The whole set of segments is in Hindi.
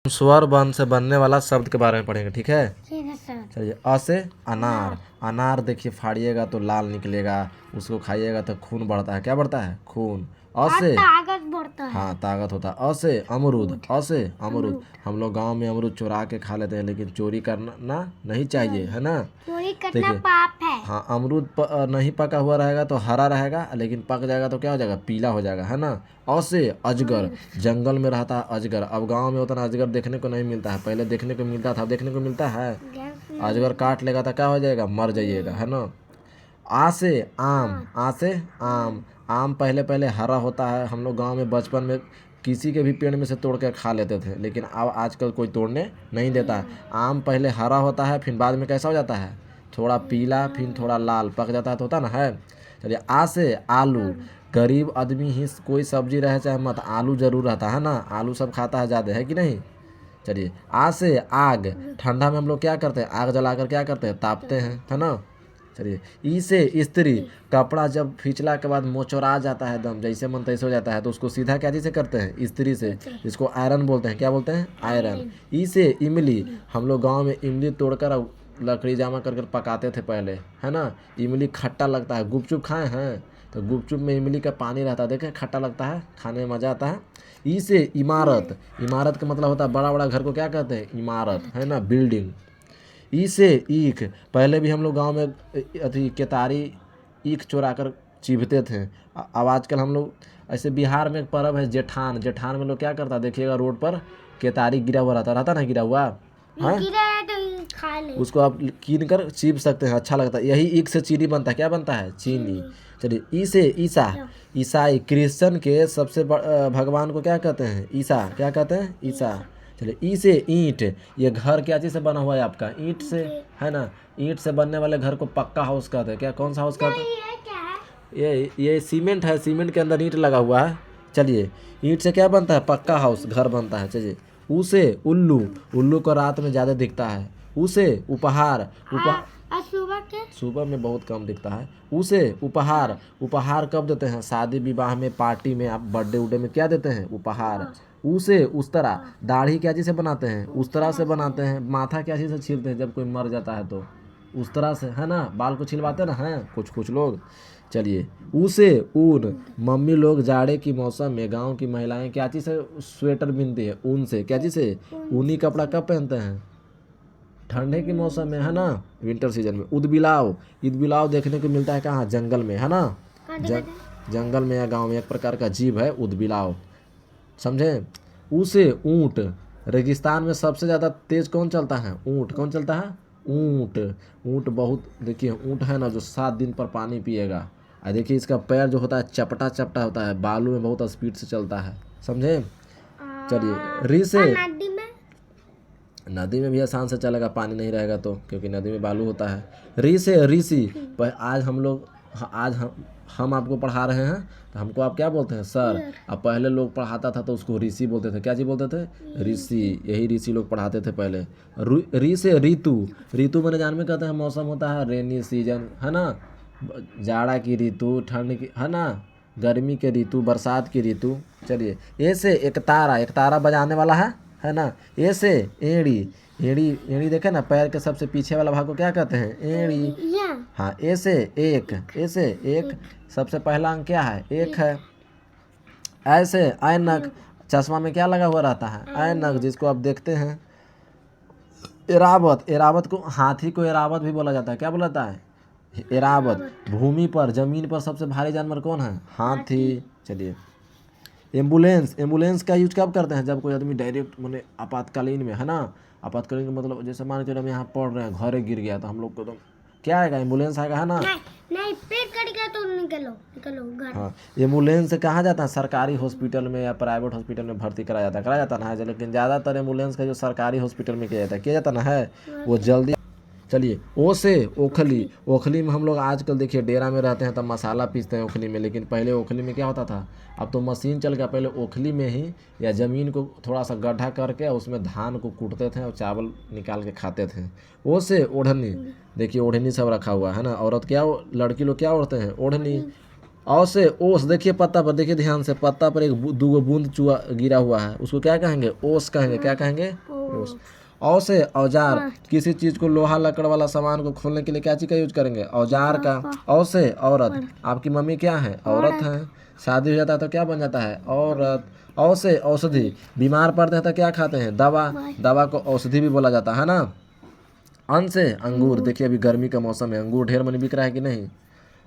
स्वर वर्ण से बनने वाला शब्द के बारे में पढ़ेंगे, ठीक है। ठीक है सर। चलिए, अ से अनार। अनार देखिए फाड़िएगा तो लाल निकलेगा, उसको खाइएगा तो खून बढ़ता है। क्या बढ़ता है? खून। अ से ताकत बढ़ता है। हाँ, ताकत होता है। अ से अमरूद। अ से अमरूद। हम लोग गांव में अमरूद चुरा के खा लेते हैं, लेकिन चोरी करना नहीं चाहिए, है ना। चोरी करना देखिए, पाप है। हाँ, अमरूद नहीं पका हुआ रहेगा तो हरा रहेगा, लेकिन पक जाएगा तो क्या हो जाएगा? पीला हो जाएगा, है ना। अ से अजगर। जंगल में रहता है अजगर। अब गांव में उतना अजगर देखने को नहीं मिलता है, पहले देखने को मिलता था, अब देखने को मिलता है। अजगर काट लेगा तो क्या हो जाएगा? मर जाइएगा, है ना। आ से आम। आ से आम। आम पहले पहले हरा होता है। हम लोग गांव में बचपन में किसी के भी पेड़ में से तोड़ कर खा लेते थे, लेकिन अब आजकल कोई तोड़ने नहीं देता है। आम पहले हरा होता है, फिर बाद में कैसा हो जाता है? थोड़ा पीला, फिर थोड़ा लाल पक जाता है, तो होता ना है। चलिए, आ से आलू। गरीब आदमी ही कोई सब्जी रहे चाहे मत, आलू जरूर रहता है ना। आलू सब खाता है ज़्यादा, है कि नहीं। चलिए, आ से आग। ठंडा में हम लोग क्या करते हैं? आग जलाकर क्या करते हैं? तापते हैं, है ना। चलिए, ई से स्त्री। कपड़ा जब खींचला के बाद मोचरा जाता है, दम जैसे मन तैसे हो जाता है, तो उसको सीधा क्या चीज़ से करते हैं? इस्त्री से, जिसको आयरन बोलते हैं। क्या बोलते हैं? आयरन। ई से इमली। हम लोग गांव में इमली तोड़कर लकड़ी जमा कर पकाते थे पहले, है ना। इमली खट्टा लगता है। गुपचुप खाए हैं तो गुपचुप में इमली का पानी रहता है, देखें खट्टा लगता है, खाने में मज़ा आता है। ई से इमारत। इमारत का मतलब होता है बड़ा बड़ा घर को क्या कहते हैं? इमारत, है ना, बिल्डिंग। ई से ईख। पहले भी हम लोग गांव में अथी केतारी ईख चुरा कर चीबते थे। अब आजकल हम लोग ऐसे, बिहार में एक पर्व है जेठान। जेठान में लोग क्या करता है? देखिएगा रोड पर केतारी गिरा हुआ रहता ना, गिरा हुआ है। तो खा ले। उसको आप कीन कर चीब सकते हैं, अच्छा लगता है। यही ईख से चीनी बनता है। क्या बनता है? चीनी। चलिए, ई से ईसा। ईसाई। क्रिश्चियन के सबसे भगवान को क्या कहते हैं? ईसा। क्या कहते हैं? ईसा। चलिए, ई से ईंट। ये घर क्या चीज़ से बना हुआ है आपका? ईंट से, है ना। ईंट से बनने वाले घर को पक्का हाउस कहते हैं। क्या, कौन सा हाउस कहते हैं? ये क्या है? ये सीमेंट है, सीमेंट के अंदर ईंट लगा हुआ है। चलिए, ईंट से क्या बनता है? पक्का हाउस, घर बनता है। चलिए, ऊ से उल्लू। उल्लू को रात में ज़्यादा दिखता है। ऊ से उपहार। सुबह में बहुत कम दिखता है। ऊ से उपहार। उपहार कब देते हैं? शादी विवाह में, पार्टी में, आप बर्थडे उडे में क्या देते हैं? उपहार। ऊ से उस्तरा। दाढ़ी क्या चीज़ से बनाते हैं? उस्तरा से बनाते हैं। माथा क्या चीज़ से छीलते हैं जब कोई मर जाता है तो? उस्तरा से, है ना। बाल को छिलवाते ना, हैं कुछ लोग। चलिए, ऊ से ऊन। मम्मी लोग जाड़े की मौसम में गांव की महिलाएं क्या चीज़ से स्वेटर बुनती है? ऊन से। क्या चीज़ से? ऊनी कपड़ा कब पहनते हैं? ठंडे के मौसम में, है ना, विंटर सीजन में। उदबिलाव। ईदबिलाव देखने को मिलता है कहाँ? जंगल में, है ना। जंगल में या गांव में एक प्रकार का जीव है उदबिलाव, समझे। ऊ से ऊँट। रेगिस्तान में सबसे ज़्यादा तेज कौन चलता है? ऊँट। कौन चलता है? ऊँट। ऊँट बहुत, देखिए ऊँट है ना, जो 7 दिन पर पानी पिएगा। और देखिए इसका पैर जो होता है चपटा चपटा होता है, बालू में बहुत स्पीड से चलता है, समझे। चलिए, री से नदी में भी आसान से चलेगा, पानी नहीं रहेगा तो, क्योंकि नदी में बालू होता है। री से ऋषि। पर आज हम लोग, आज हम आपको पढ़ा रहे हैं तो हमको आप क्या बोलते हैं? सर। अब पहले लोग पढ़ाता था तो उसको ऋषि बोलते थे। क्या जी बोलते थे? ऋषि। यही ऋषि लोग पढ़ाते थे पहले। री से ऋतु। ऋतु मैंने जान में कहते हैं मौसम होता है, रेनी सीजन, है ना। जाड़ा की ऋतु, ठंड की, है ना, गर्मी के ऋतु, बरसात की ऋतु। चलिए, ए से एकतारा। एकतारा बजाने वाला है ना। ए से एड़ी। एड़ी। एड़ी देखे ना, पैर के सबसे पीछे वाला भाग को क्या कहते हैं? एड़ी। हाँ, ए से एक। ए से एक। सबसे पहला अंक क्या है? एक है। ऐसे ऐनक। चश्मा में क्या लगा हुआ रहता है? ऐनक, जिसको आप देखते हैं। एरावत। एरावत को, हाथी को एरावत भी बोला जाता है। क्या बोला जाता है? एरावत। भूमि पर, जमीन पर सबसे भारी जानवर कौन है? हाथी। चलिए, एम्बुलेंस। एम्बुलेंस का यूज कब करते हैं? जब कोई आदमी डायरेक्ट मैंने आपातकालीन में, है ना। आपातकालीन का मतलब जैसे मान के चलो हम यहाँ पढ़ रहे हैं, घरे गिर गया तो हम लोग को तो क्या आएगा? एम्बुलेंस आएगा, है ना। नहीं, पेट कट गया तो निकलो घर। हाँ, एम्बुलेंस से कहाँ जाता है? सरकारी हॉस्पिटल में या प्राइवेट हॉस्पिटल में भर्ती कराया जाता ना है। लेकिन ज़्यादातर एम्बुलेंस का जो सरकारी हॉस्पिटल में किया जाता ना है, वो जल्दी। चलिए, ओ से ओखली। ओखली में हम लोग आजकल देखिए डेरा में रहते हैं तब मसाला पीसते हैं ओखली में, लेकिन पहले ओखली में क्या होता था? अब तो मशीन चल गया। पहले ओखली में ही या ज़मीन को थोड़ा सा गड्ढा करके उसमें धान को कूटते थे और चावल निकाल के खाते थे। ओ से ओढ़नी। देखिए ओढ़नी सब रखा हुआ है ना। औरत क्या, लड़की लोग क्या ओढ़ते हैं? ओढ़नी। औ से ओस, देखिए पत्ता पर, देखिए ध्यान से, पत्ता पर एक दो बूंद चुआ गिरा हुआ है, उसको क्या कहेंगे? ओस कहेंगे। क्या कहेंगे? ओस। औ से औजार, किसी चीज को, लोहा लकड़ वाला सामान को खोलने के लिए क्या चीज का यूज करेंगे? औजार का। औ से औरत, आपकी मम्मी क्या है? औरत है। शादी हो जाता है तो क्या बन जाता है? औरत। औ से औषधि, बीमार पड़ते हैं तो क्या खाते हैं? दवा। दवा को औषधि भी बोला जाता है ना। अन से अंगूर, देखिए अभी गर्मी का मौसम है, अंगूर ढेर मनी बिक रहा है कि नहीं।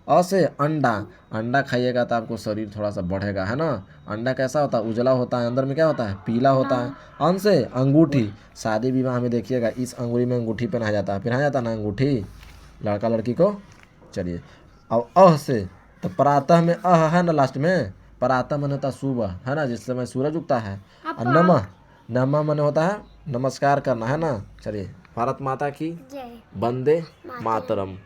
अ से अंडा, अंडा खाइएगा तो आपको शरीर थोड़ा सा बढ़ेगा, है ना। अंडा कैसा होता है? उजला होता है, अंदर में क्या होता है? पीला होता है। अन से अंगूठी, शादी विवाह में देखिएगा इस अंगूठी में अंगूठी पहनाया जाता है, पहनाया जाता है ना अंगूठी लड़का लड़की को। चलिए अब अह से, तो प्रातः में अह है ना लास्ट में, प्रातः मन होता है सुबह, है ना, जिस समय सूरज उगता है। और नमः, नमः मन होता है नमस्कार करना, है ना। चलिए, भारत माता की जय। वंदे मातरम।